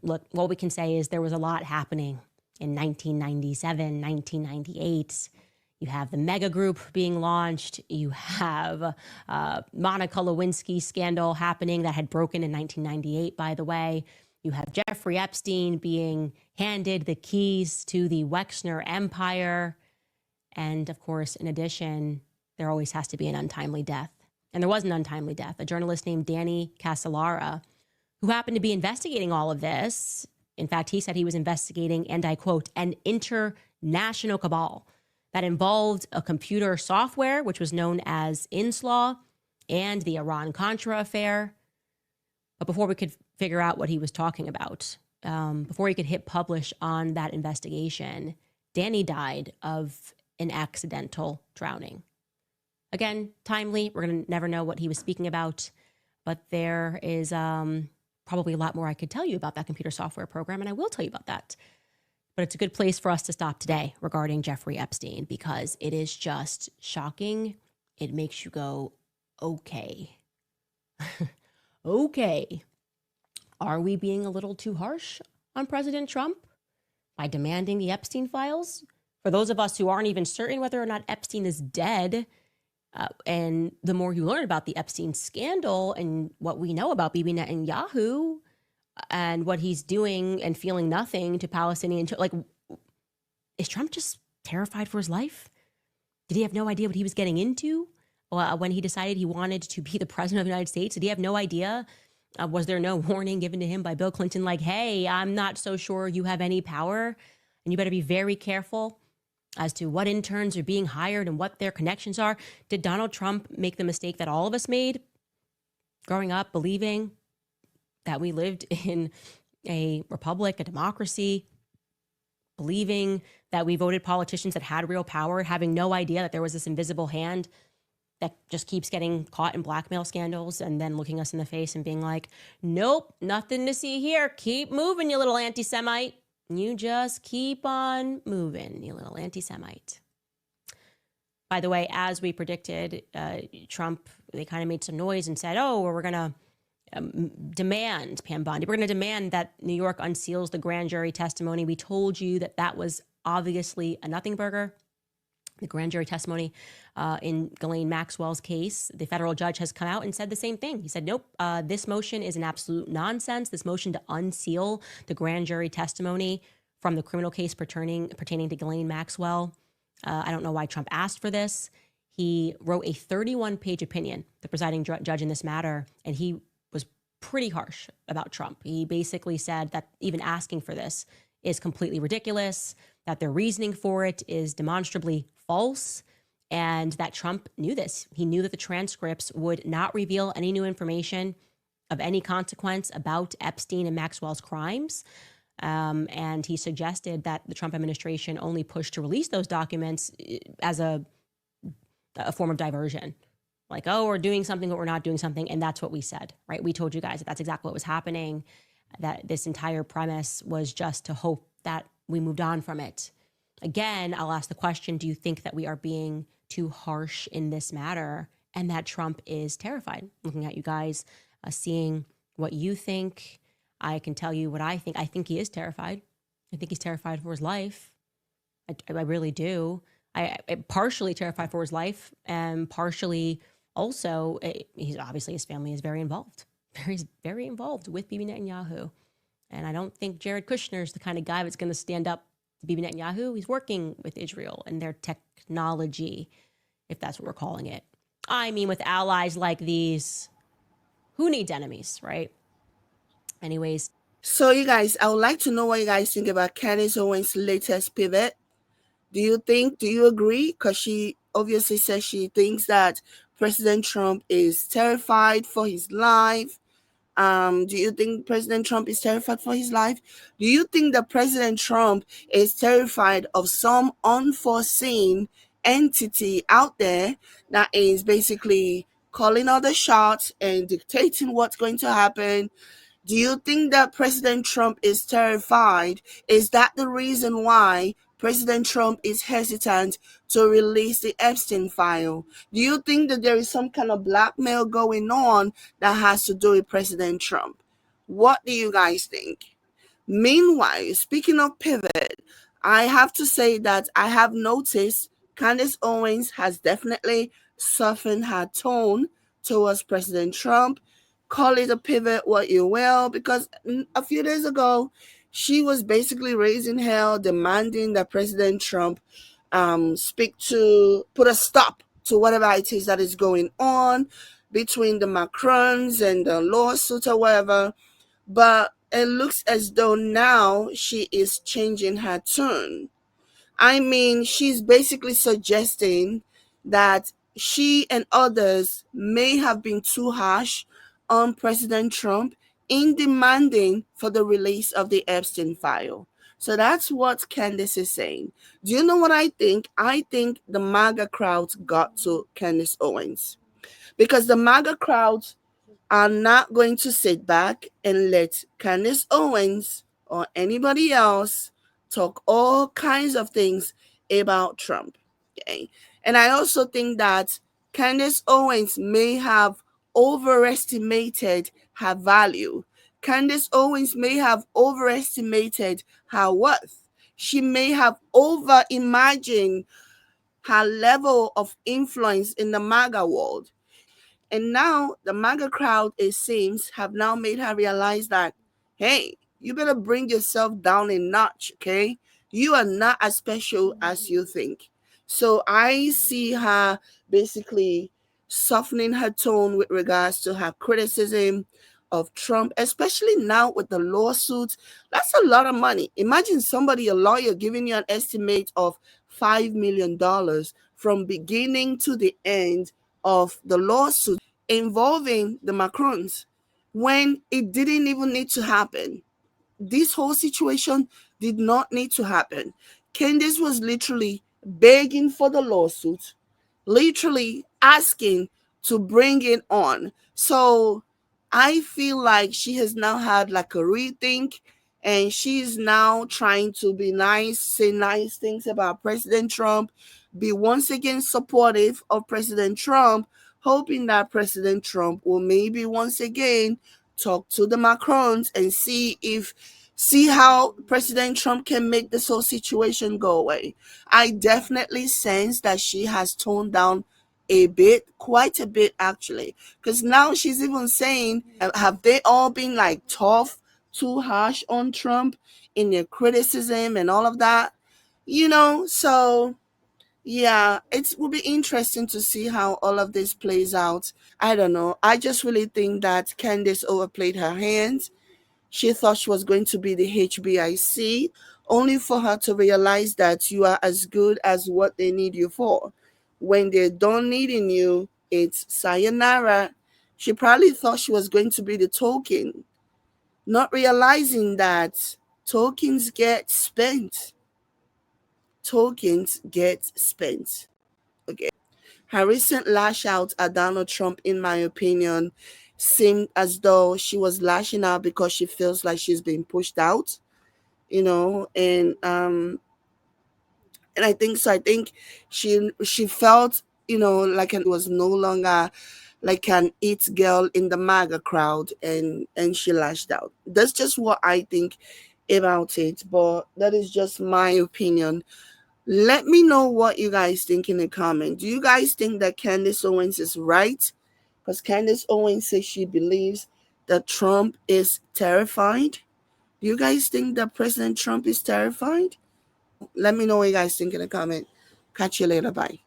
look, what we can say is there was a lot happening in 1997, 1998. You have the mega group being launched. You have Monica Lewinsky scandal happening that had broken in 1998, by the way. You have Jeffrey Epstein being handed the keys to the Wexner empire. And of course, in addition, there always has to be an untimely death. And there was an untimely death. A journalist named Danny Castellara, who happened to be investigating all of this. In fact, he said he was investigating, and I quote, an international cabal that involved a computer software, which was known as Inslaw, and the Iran-Contra affair. But before we could figure out what he was talking about, before he could hit publish on that investigation, Danny died of an accidental drowning. Again, timely. We're going to never know what he was speaking about, but there is probably a lot more I could tell you about that computer software program, and I will tell you about that. But it's a good place for us to stop today regarding Jeffrey Epstein, because it is just shocking. It makes you go, okay. Okay. Are we being a little too harsh on President Trump by demanding the Epstein files? For those of us who aren't even certain whether or not Epstein is dead, and the more you learn about the Epstein scandal and what we know about Bibi Netanyahu and what he's doing and feeling nothing to Palestinian, like, is Trump just terrified for his life? Did he have no idea what he was getting into when he decided he wanted to be the president of the United States? Did he have no idea? Was there no warning given to him by Bill Clinton, like, hey, I'm not so sure you have any power, and you better be very careful as to what interns are being hired and what their connections are? Did Donald Trump make the mistake that all of us made growing up, believing that we lived in a republic, a democracy, believing that we voted politicians that had real power, having no idea that there was this invisible hand that just keeps getting caught in blackmail scandals and then looking us in the face and being like, nope, nothing to see here. Keep moving, you little anti-Semite. You just keep on moving, you little anti-Semite. By the way, as we predicted, Trump, they kind of made some noise and said, oh, we're going to demand, Pam Bondi, we're going to demand that New York unseals the grand jury testimony. We told you that that was obviously a nothing burger. The grand jury testimony in Ghislaine Maxwell's case, the federal judge has come out and said the same thing. He said, nope, this motion is an absolute nonsense. This motion to unseal the grand jury testimony from the criminal case pertaining to Ghislaine Maxwell. I don't know why Trump asked for this. He wrote a 31-page opinion, the presiding judge in this matter, and he was pretty harsh about Trump. He basically said that even asking for this is completely ridiculous, that their reasoning for it is demonstrably false, and that Trump knew this. He knew that the transcripts would not reveal any new information of any consequence about Epstein and Maxwell's crimes. And he suggested that the Trump administration only push to release those documents as a form of diversion. Like, oh, we're doing something, but we're not doing something. And that's what we said, right? We told you guys that that's exactly what was happening, that this entire premise was just to hope that we moved on from it. Again, I'll ask the question, do you think that we are being too harsh in this matter and that Trump is terrified? Looking at you guys, seeing what you think. I can tell you what I think. I think he is terrified. I think he's terrified for his life. I really do. I partially terrified for his life, and partially also, he's obviously, his family is very involved. Very involved with Bibi Netanyahu. And I don't think Jared Kushner is the kind of guy that's going to stand up to Bibi Netanyahu. He's working with Israel and their technology, if that's what we're calling it. I mean, with allies like these, who needs enemies, right? Anyways. So you guys, I would like to know what you guys think about Candace Owens' latest pivot. Do you agree? Because she obviously says she thinks that President Trump is terrified for his life. Do you think President Trump is terrified for his life? Do you think that President Trump is terrified of some unforeseen entity out there that is basically calling all the shots and dictating what's going to happen? Do you think that President Trump is terrified? Is that the reason why President Trump is hesitant to release the Epstein file? Do you think that there is some kind of blackmail going on that has to do with President Trump? What do you guys think? Meanwhile, speaking of pivot, I have to say that I have noticed Candace Owens has definitely softened her tone towards President Trump. Call it a pivot, what you will, because a few days ago, she was basically raising hell, demanding that President Trump speak to put a stop to whatever it is that is going on between the Macrons and the lawsuit or whatever. But it looks as though now she is changing her tune. I mean, she's basically suggesting that she and others may have been too harsh on President Trump in demanding for the release of the Epstein file. So that's what Candace is saying. Do you know what I think? I think the MAGA crowd got to Candace Owens because the MAGA crowd are not going to sit back and let Candace Owens or anybody else talk all kinds of things about Trump. Okay. And I also think that Candace Owens may have overestimated her value. Candace Owens may have overestimated her worth. She may have over imagined her level of influence in the MAGA world. And now the MAGA crowd, it seems, have now made her realize that, hey, you better bring yourself down a notch, okay? You are not as special as you think. So I see her basically softening her tone with regards to her criticism of Trump, especially now with the lawsuits. That's a lot of money. Imagine somebody, a lawyer, giving you an estimate of $5 million from beginning to the end of the lawsuit involving the Macrons when it didn't even need to happen. This whole situation did not need to happen. Candace was literally begging for the lawsuit, literally asking to bring it on. So I feel like she has now had like a rethink and she's now trying to be nice, say nice things about President Trump, be once again supportive of President Trump, hoping that President Trump will maybe once again talk to the Macrons and see how President Trump can make this whole situation go away. I definitely sense that she has toned down a bit, quite a bit actually, because now she's even saying, have they all been like tough, too harsh on Trump in their criticism and all of that? So yeah, it will be interesting to see how all of this plays out. I don't know. I just really think that Candace overplayed her hands. She thought she was going to be the HBIC, only for her to realize that you are as good as what they need you for. When they're done needing you, it's sayonara. She probably thought she was going to be the token, not realizing that tokens get spent. Tokens get spent. Okay. Her recent lash out at Donald Trump, in my opinion, seemed as though she was lashing out because she feels like she's being pushed out, and I think so. I think she felt, like it was no longer like an it girl in the MAGA crowd, and she lashed out. That's just what I think about it, but that is just my opinion. Let me know what you guys think in the comment. Do you guys think that Candace Owens is right? Because Candace Owens says she believes that Trump is terrified. Do you guys think that President Trump is terrified? Let me know what you guys think in the comment. Catch you later. Bye.